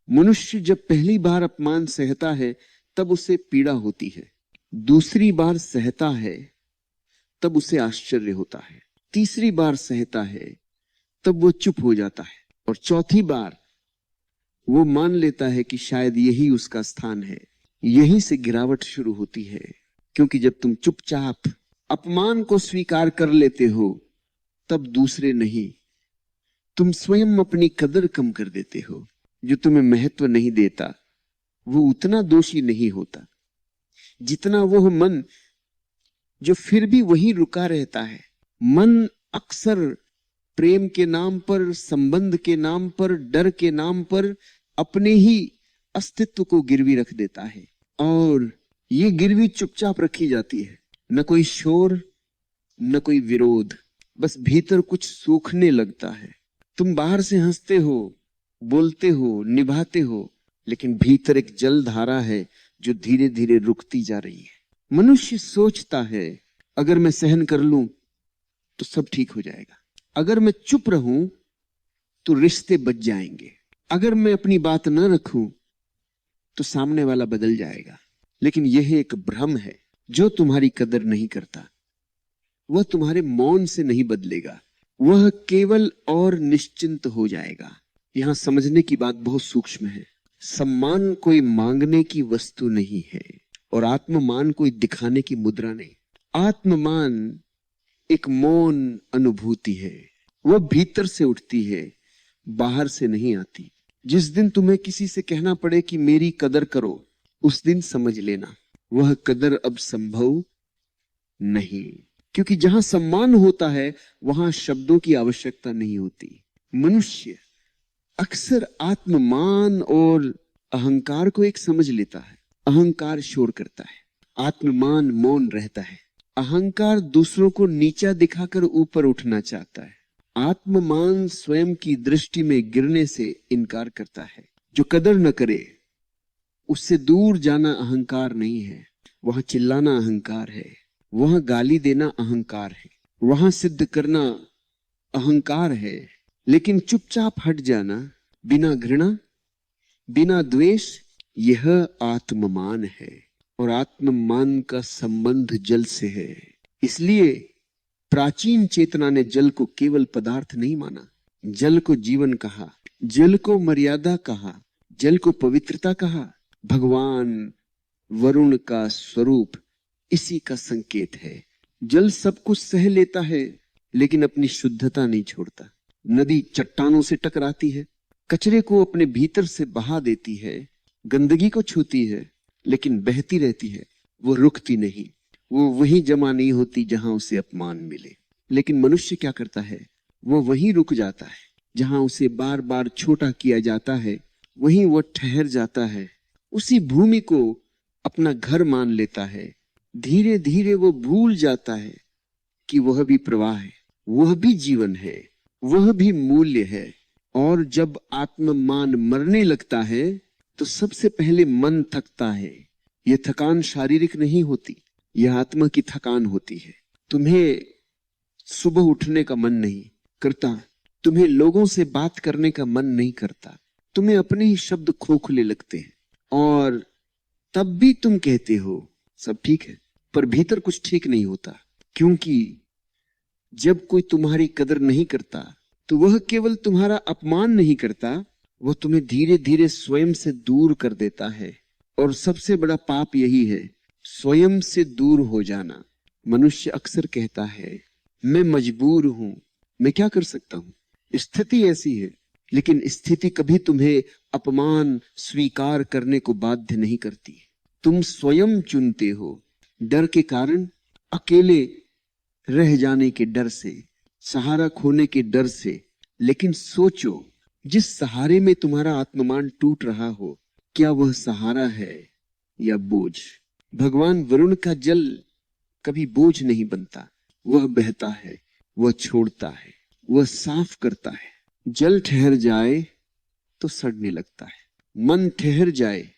मनुष्य जब पहली बार अपमान सहता है तब उसे पीड़ा होती है, दूसरी बार सहता है तब उसे आश्चर्य होता है, तीसरी बार सहता है तब वो चुप हो जाता है, और चौथी बार वो मान लेता है कि शायद यही उसका स्थान है। यहीं से गिरावट शुरू होती है, क्योंकि जब तुम चुपचाप अपमान को स्वीकार कर लेते हो तब दूसरे नहीं, तुम स्वयं अपनी कदर कम कर देते हो। जो तुम्हें महत्व नहीं देता वो उतना दोषी नहीं होता जितना वो मन जो फिर भी वहीं रुका रहता है। मन अक्सर प्रेम के नाम पर, संबंध के नाम पर, डर के नाम पर अपने ही अस्तित्व को गिरवी रख देता है, और ये गिरवी चुपचाप रखी जाती है। न कोई शोर, न कोई विरोध, बस भीतर कुछ सूखने लगता है। तुम बाहर से हंसते हो, बोलते हो, निभाते हो, लेकिन भीतर एक जल धारा है जो धीरे धीरे रुकती जा रही है। मनुष्य सोचता है अगर मैं सहन कर लूं तो सब ठीक हो जाएगा, अगर मैं चुप रहूं तो रिश्ते बच जाएंगे, अगर मैं अपनी बात न रखूं तो सामने वाला बदल जाएगा। लेकिन यह एक भ्रम है। जो तुम्हारी कदर नहीं करता वह तुम्हारे मौन से नहीं बदलेगा, वह केवल और निश्चिंत हो जाएगा। यहां समझने की बात बहुत सूक्ष्म है। सम्मान कोई मांगने की वस्तु नहीं है और आत्ममान कोई दिखाने की मुद्रा नहीं। आत्ममान एक मौन अनुभूति है, वह भीतर से उठती है, बाहर से नहीं आती। जिस दिन तुम्हें किसी से कहना पड़े कि मेरी कदर करो, उस दिन समझ लेना वह कदर अब संभव नहीं, क्योंकि जहां सम्मान होता है वहां शब्दों की आवश्यकता नहीं होती। मनुष्य अक्सर आत्ममान और अहंकार को एक समझ लेता है। अहंकार शोर करता है, आत्ममान मौन रहता है। अहंकार दूसरों को नीचा दिखाकर ऊपर उठना चाहता है, आत्ममान स्वयं की दृष्टि में गिरने से इनकार करता है। जो कदर न करे उससे दूर जाना अहंकार नहीं है, वहां चिल्लाना अहंकार है, वहां गाली देना अहंकार है, वहां सिद्ध करना अहंकार है। लेकिन चुपचाप हट जाना, बिना घृणा, बिना द्वेष, यह आत्ममान है। और आत्ममान का संबंध जल से है। इसलिए प्राचीन चेतना ने जल को केवल पदार्थ नहीं माना, जल को जीवन कहा, जल को मर्यादा कहा, जल को पवित्रता कहा। भगवान वरुण का स्वरूप इसी का संकेत है। जल सब कुछ सह लेता है लेकिन अपनी शुद्धता नहीं छोड़ता। नदी चट्टानों से टकराती है, कचरे को अपने भीतर से बहा देती है, गंदगी को छूती है, लेकिन बहती रहती है, वो रुकती नहीं, वो वहीं जमा नहीं होती जहां उसे अपमान मिले। लेकिन मनुष्य क्या करता है, वो वहीं रुक जाता है जहां उसे बार बार छोटा किया जाता है, वहीं वो ठहर जाता है, उसी भूमि को अपना घर मान लेता है। धीरे धीरे वो भूल जाता है कि वह भी प्रवाह है, वह भी जीवन है, वह भी मूल्य है। और जब आत्ममान मरने लगता है तो सबसे पहले मन थकता है। यह थकान शारीरिक नहीं होती, यह आत्मा की थकान होती है। तुम्हें सुबह उठने का मन नहीं करता, तुम्हें लोगों से बात करने का मन नहीं करता, तुम्हें अपने ही शब्द खोखले लगते हैं, और तब भी तुम कहते हो सब ठीक है, पर भीतर कुछ ठीक नहीं होता। क्योंकि जब कोई तुम्हारी कदर नहीं करता तो वह केवल तुम्हारा अपमान नहीं करता, वह तुम्हें धीरे धीरे स्वयं से दूर कर देता है। और सबसे बड़ा पाप यही है, स्वयं से दूर हो जाना। मनुष्य अक्सर कहता है मैं मजबूर हूं, मैं क्या कर सकता हूं, स्थिति ऐसी है। लेकिन स्थिति कभी तुम्हें अपमान स्वीकार करने को बाध्य नहीं करती, तुम स्वयं चुनते हो। डर के कारण, अकेले रह जाने के डर से, सहारा खोने के डर से। लेकिन सोचो, जिस सहारे में तुम्हारा आत्ममान टूट रहा हो, क्या वह सहारा है या बोझ? भगवान वरुण का जल कभी बोझ नहीं बनता, वह बहता है, वह छोड़ता है, वह साफ करता है। जल ठहर जाए तो सड़ने लगता है, मन ठहर जाए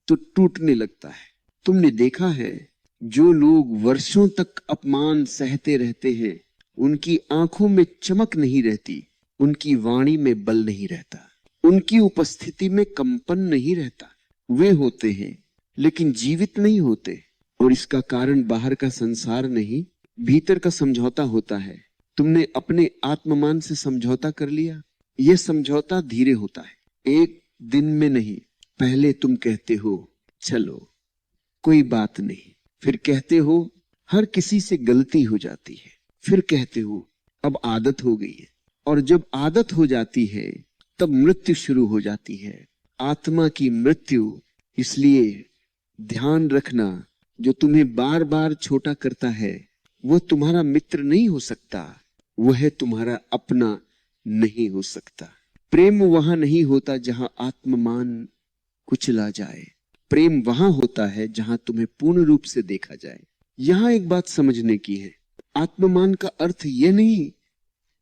तो टूटने लगता है। तुमने देखा है जो लोग वर्षों तक अपमान सहते रहते हैं, उनकी आंखों में चमक नहीं रहती, उनकी वाणी में बल नहीं रहता। उनकी उपस्थिति में कंपन नहीं रहता। वे होते हैं लेकिन जीवित नहीं होते, और इसका कारण बाहर का संसार नहीं, भीतर का समझौता होता है। तुमने अपने आत्ममान से समझौता कर लिया। यह समझौता धीरे होता है, एक दिन में नहीं। पहले तुम कहते हो चलो कोई बात नहीं, फिर कहते हो हर किसी से गलती हो जाती है, फिर कहते हो अब आदत हो गई है, और जब आदत हो जाती है तब मृत्यु शुरू हो जाती है, आत्मा की मृत्यु। इसलिए ध्यान रखना, जो तुम्हें बार बार छोटा करता है वो तुम्हारा मित्र नहीं हो सकता, वह तुम्हारा अपना नहीं हो सकता। प्रेम वहां नहीं होता जहां आत्ममान कुचला जाए, प्रेम वहां होता है जहां तुम्हें पूर्ण रूप से देखा जाए। यहां एक बात समझने की है, आत्ममान का अर्थ यह नहीं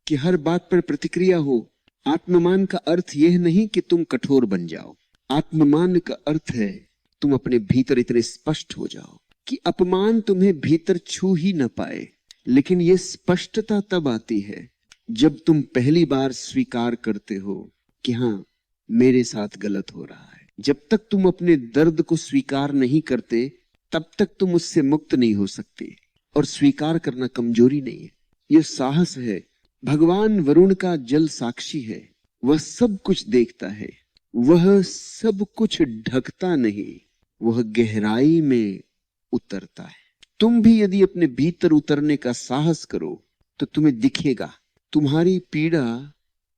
कि हर बात पर प्रतिक्रिया हो। आत्ममान का अर्थ यह नहीं कि तुम कठोर बन जाओ। आत्ममान का अर्थ है तुम अपने भीतर इतने स्पष्ट हो जाओ कि अपमान तुम्हें भीतर छू ही न पाए। लेकिन यह स्पष्टता तब आती है जब तुम पहली बार स्वीकार करते हो कि हाँ मेरे साथ गलत हो रहा है। जब तक तुम अपने दर्द को स्वीकार नहीं करते तब तक तुम उससे मुक्त नहीं हो सकते। और स्वीकार करना कमजोरी नहीं है, यह साहस है। भगवान वरुण का जल साक्षी है, वह सब कुछ देखता है, वह सब कुछ ढकता नहीं, वह गहराई में उतरता है। तुम भी यदि अपने भीतर उतरने का साहस करो तो तुम्हें दिखेगा तुम्हारी पीड़ा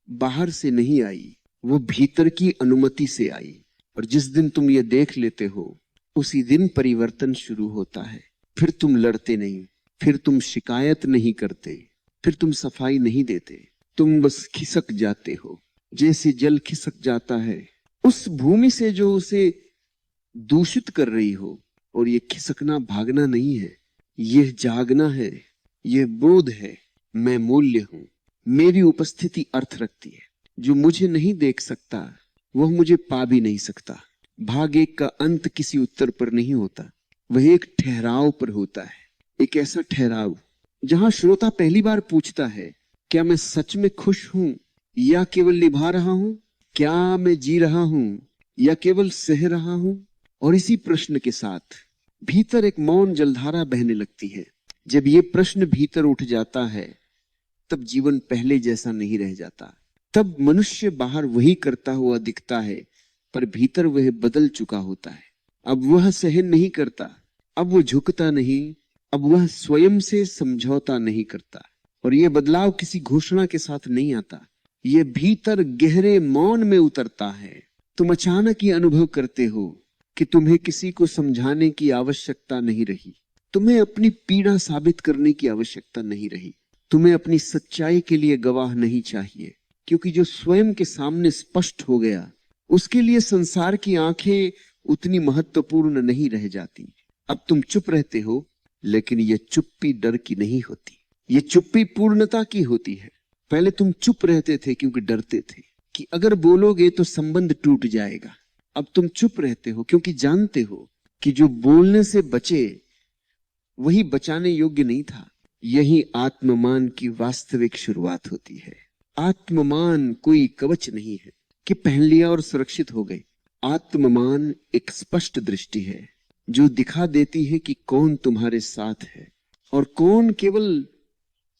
बाहर से नहीं आई, वो भीतर की अनुमति से आई। और जिस दिन तुम ये देख लेते हो उसी दिन परिवर्तन शुरू होता है। फिर तुम लड़ते नहीं, फिर तुम शिकायत नहीं करते, फिर तुम सफाई नहीं देते, तुम बस खिसक जाते हो। जैसे जल खिसक जाता है उस भूमि से जो उसे दूषित कर रही हो। और ये खिसकना भागना नहीं है, यह जागना है, यह बोध है मैं मूल्य हूं, मेरी उपस्थिति अर्थ रखती है। जो मुझे नहीं देख सकता वह मुझे पा भी नहीं सकता। भाग एक का अंत किसी उत्तर पर नहीं होता, वह एक ठहराव पर होता है। एक ऐसा ठहराव जहां श्रोता पहली बार पूछता है क्या मैं सच में खुश हूं या केवल निभा रहा हूं, क्या मैं जी रहा हूं या केवल सह रहा हूं। और इसी प्रश्न के साथ भीतर एक मौन जलधारा बहने लगती है। जब ये प्रश्न भीतर उठ जाता है तब जीवन पहले जैसा नहीं रह जाता। तब मनुष्य बाहर वही करता हुआ दिखता है पर भीतर वह बदल चुका होता है। अब वह सहन नहीं करता, अब वो झुकता नहीं, अब वह स्वयं से समझौता नहीं करता। और यह बदलाव किसी घोषणा के साथ नहीं आता, यह भीतर गहरे मौन में उतरता है। तुम अचानक ये अनुभव करते हो कि तुम्हें किसी को समझाने की आवश्यकता नहीं रही, तुम्हें अपनी पीड़ा साबित करने की आवश्यकता नहीं रही, तुम्हें अपनी सच्चाई के लिए गवाह नहीं चाहिए। क्योंकि जो स्वयं के सामने स्पष्ट हो गया उसके लिए संसार की आंखें उतनी महत्वपूर्ण नहीं रह जाती। अब तुम चुप रहते हो, लेकिन यह चुप्पी डर की नहीं होती, यह चुप्पी पूर्णता की होती है। पहले तुम चुप रहते थे क्योंकि डरते थे कि अगर बोलोगे तो संबंध टूट जाएगा। अब तुम चुप रहते हो क्योंकि जानते हो कि जो बोलने से बचे वही बचाने योग्य नहीं था। यही आत्ममान की वास्तविक शुरुआत होती है। आत्ममान कोई कवच नहीं है कि पहन लिया और सुरक्षित हो गए। आत्ममान एक स्पष्ट दृष्टि है जो दिखा देती है कि कौन तुम्हारे साथ है और कौन केवल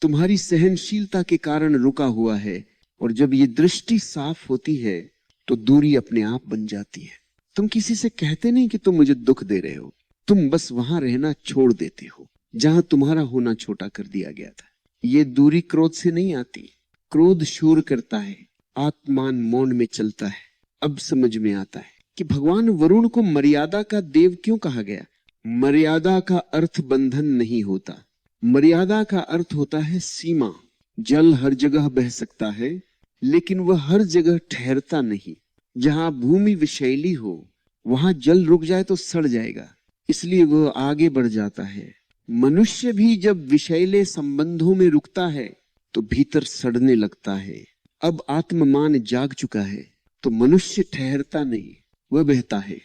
तुम्हारी सहनशीलता के कारण रुका हुआ है। और जब ये दृष्टि साफ होती है तो दूरी अपने आप बन जाती है। तुम किसी से कहते नहीं कि तुम मुझे दुख दे रहे हो, तुम बस वहां रहना छोड़ देते हो जहां तुम्हारा होना छोटा कर दिया गया था। ये दूरी क्रोध से नहीं आती, क्रोध शोर करता है, आत्मान मौन में चलता है। अब समझ में आता है कि भगवान वरुण को मर्यादा का देव क्यों कहा गया। मर्यादा का अर्थ बंधन नहीं होता, मर्यादा का अर्थ होता है सीमा। जल हर जगह बह सकता है लेकिन वह हर जगह ठहरता नहीं। जहां भूमि विषैली हो वहां जल रुक जाए तो सड़ जाएगा, इसलिए वह आगे बढ़ जाता है। मनुष्य भी जब विषैले संबंधों में रुकता है तो भीतर सड़ने लगता है। अब आत्ममान जाग चुका है तो मनुष्य ठहरता नहीं, वह बहता है।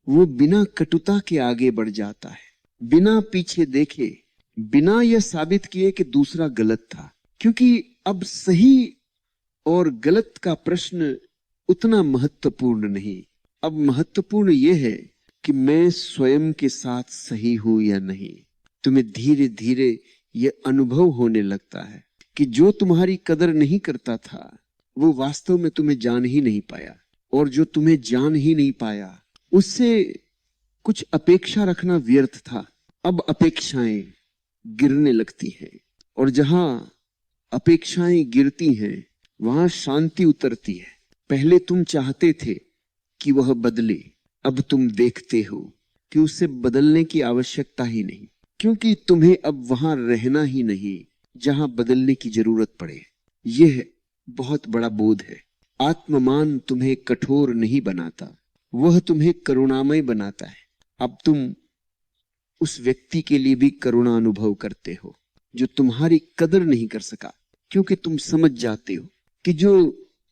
वो बिना कटुता के आगे बढ़ जाता है, बिना पीछे देखे, बिना यह साबित किए कि दूसरा गलत था। क्योंकि अब सही और गलत का प्रश्न उतना महत्वपूर्ण नहीं। अब महत्वपूर्ण यह है कि मैं स्वयं के साथ सही हूं या नहीं। तुम्हें धीरे धीरे यह अनुभव होने लगता है कि जो तुम्हारी कदर नहीं करता था वो वास्तव में तुम्हें जान ही नहीं पाया, और जो तुम्हें जान ही नहीं पाया उससे कुछ अपेक्षा रखना व्यर्थ था। अब अपेक्षाएं गिरने लगती हैं, और जहां अपेक्षाएं गिरती हैं वहां शांति उतरती है। पहले तुम चाहते थे कि वह बदले, अब तुम देखते हो कि उसे बदलने की आवश्यकता ही नहीं, क्योंकि तुम्हें अब वहां रहना ही नहीं जहां बदलने की जरूरत पड़े। यह बहुत बड़ा बोध है। आत्ममान तुम्हें कठोर नहीं बनाता, वह तुम्हें करुणामय बनाता है। अब तुम उस व्यक्ति के लिए भी करुणा अनुभव करते हो जो तुम्हारी कदर नहीं कर सका, क्योंकि तुम समझ जाते हो कि जो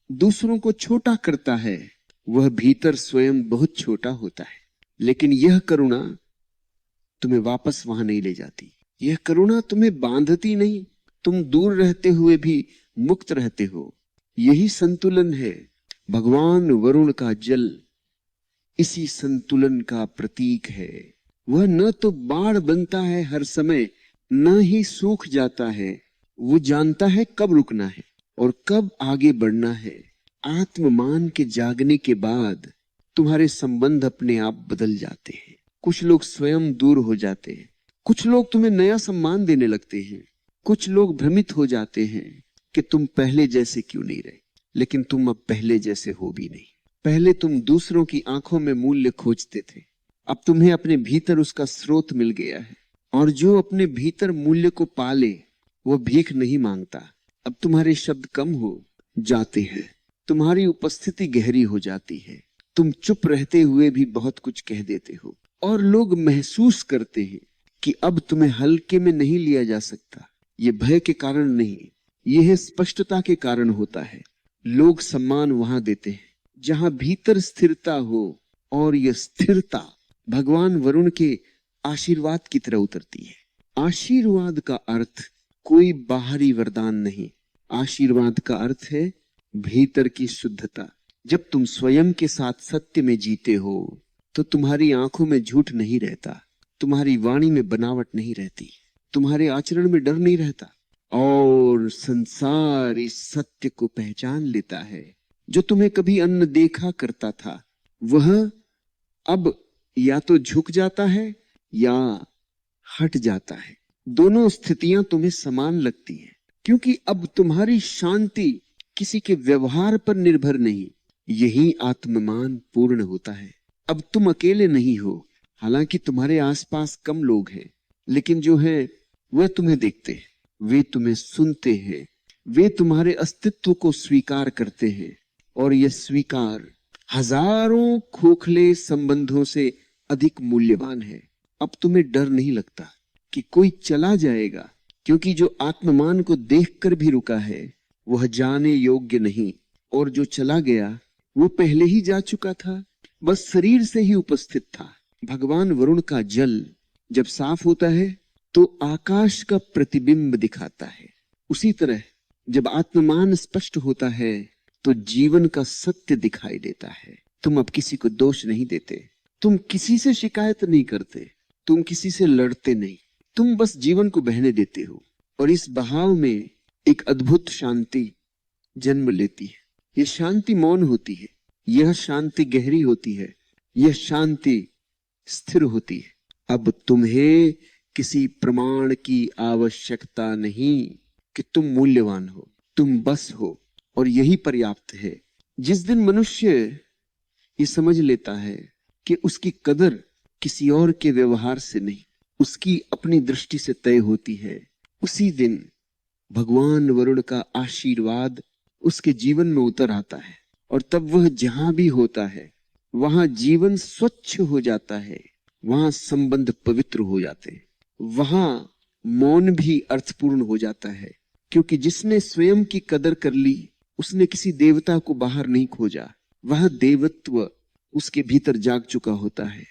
दूसरों को छोटा करता है वह भीतर स्वयं बहुत छोटा होता है। लेकिन यह करुणा तुम्हें वापस वहां नहीं ले जाती। यह करुणा तुम्हें बांधती नहीं, तुम दूर रहते हुए भी मुक्त रहते हो। यही संतुलन है। भगवान वरुण का जल इसी संतुलन का प्रतीक है। वह न तो बाढ़ बनता है हर समय, न ही सूख जाता है। वो जानता है कब रुकना है और कब आगे बढ़ना है। आत्ममान के जागने के बाद तुम्हारे संबंध अपने आप बदल जाते हैं। कुछ लोग स्वयं दूर हो जाते हैं, कुछ लोग तुम्हें नया सम्मान देने लगते हैं, कुछ लोग भ्रमित हो जाते हैं कि तुम पहले जैसे क्यों नहीं रहे। लेकिन तुम अब पहले जैसे हो भी नहीं। पहले तुम दूसरों की आंखों में मूल्य खोजते थे, अब तुम्हें अपने भीतर उसका स्रोत मिल गया है। और जो अपने भीतर मूल्य को पाले वो भीख नहीं मांगता। अब तुम्हारे शब्द कम हो जाते हैं, तुम्हारी उपस्थिति गहरी हो जाती है। तुम चुप रहते हुए भी बहुत कुछ कह देते हो, और लोग महसूस करते हैं कि अब तुम्हें हल्के में नहीं लिया जा सकता। ये भय के कारण नहीं, यह स्पष्टता के कारण होता है। लोग सम्मान वहां देते हैं जहां भीतर स्थिरता हो, और यह स्थिरता भगवान वरुण के आशीर्वाद की तरह उतरती है। आशीर्वाद का अर्थ कोई बाहरी वरदान नहीं, आशीर्वाद का अर्थ है भीतर की शुद्धता। जब तुम स्वयं के साथ सत्य में जीते हो तो तुम्हारी आंखों में झूठ नहीं रहता, तुम्हारी वाणी में बनावट नहीं रहती, तुम्हारे आचरण में डर नहीं रहता, और संसार इस सत्य को पहचान लेता है। जो तुम्हें कभी अनदेखा करता था वह अब या तो झुक जाता है या हट जाता है। दोनों स्थितियां तुम्हें समान लगती हैं, क्योंकि अब तुम्हारी शांति किसी के व्यवहार पर निर्भर नहीं। यही आत्ममान पूर्ण होता है। अब तुम अकेले नहीं हो, हालांकि तुम्हारे आसपास कम लोग हैं, लेकिन जो है वह तुम्हें देखते हैं, वे तुम्हें सुनते हैं, वे तुम्हारे अस्तित्व को स्वीकार करते हैं। और यह स्वीकार हजारों खोखले संबंधों से अधिक मूल्यवान है। अब तुम्हें डर नहीं लगता कि कोई चला जाएगा, क्योंकि जो आत्ममान को देखकर भी रुका है वह जाने योग्य नहीं, और जो चला गया वो पहले ही जा चुका था, बस शरीर से ही उपस्थित था। भगवान वरुण का जल जब साफ होता है तो आकाश का प्रतिबिंब दिखाता है। उसी तरह जब आत्ममान स्पष्ट होता है तो जीवन का सत्य दिखाई देता है। तुम अब किसी को दोष नहीं देते, तुम किसी से शिकायत नहीं करते, तुम किसी से लड़ते नहीं, तुम बस जीवन को बहने देते हो। और इस बहाव में एक अद्भुत शांति जन्म लेती है। यह शांति मौन होती है, यह शांति गहरी होती है, यह शांति स्थिर होती है। अब तुम्हें किसी प्रमाण की आवश्यकता नहीं कि तुम मूल्यवान हो, तुम बस हो, और यही पर्याप्त है। जिस दिन मनुष्य ये समझ लेता है कि उसकी कदर किसी और के व्यवहार से नहीं, उसकी अपनी दृष्टि से तय होती है, उसी दिन भगवान वरुण का आशीर्वाद उसके जीवन में उतर आता है। और तब वह जहां भी होता है वहां जीवन स्वच्छ हो जाता है, वहां संबंध पवित्र हो जाते हैं, वहां मौन भी अर्थपूर्ण हो जाता है। क्योंकि जिसने स्वयं की कदर कर ली उसने किसी देवता को बाहर नहीं खोजा, वह देवत्व उसके भीतर जाग चुका होता है।